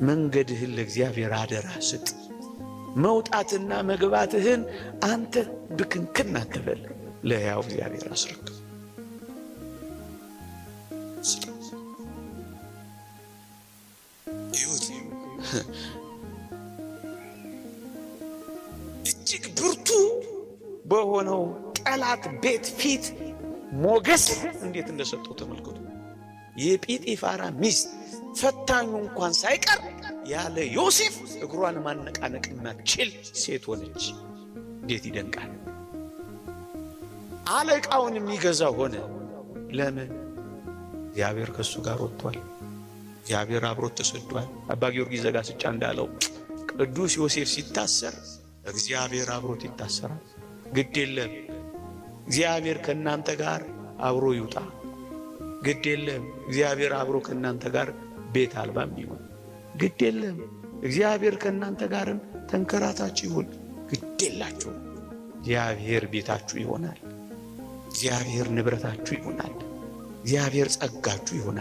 መንገድህን ለእግዚአብሔር አደራ ስጥ። መውጣትና መግባትህን አንተ ብክንክን አትበል፣ ለሕያው እግዚአብሔር አስረክብ። እጅግ ብርቱ በሆነው ጠላት ቤት ፊት ሞገስ እንዴት እንደሰጠው ተመልከቱ። የጲጢፋራ ሚስት ፈታኙ እንኳን ሳይቀር ያለ ዮሴፍ እግሯን ማነቃነቅ ማትችል ሴት ሆነች። እንዴት ይደንቃል! አለቃውን የሚገዛ ሆነ። ለምን? እግዚአብሔር ከሱ ጋር ወጥቷል። እግዚአብሔር አብሮት ተሰዷል። አባ ጊዮርጊስ ዘጋስጫ እንዳለው ቅዱስ ዮሴፍ ሲታሰር እግዚአብሔር አብሮት ይታሰራል። ግድ የለም እግዚአብሔር ከእናንተ ጋር አብሮ ይውጣ። ግድ የለም እግዚአብሔር አብሮ ከእናንተ ጋር ቤት አልባም ይሁን። ግድ የለም እግዚአብሔር ከእናንተ ጋርም ተንከራታችሁ ይሁን። ግድ የላችሁ እግዚአብሔር ቤታችሁ ይሆናል። እግዚአብሔር ንብረታችሁ ይሆናል። እግዚአብሔር ጸጋችሁ ይሆናል።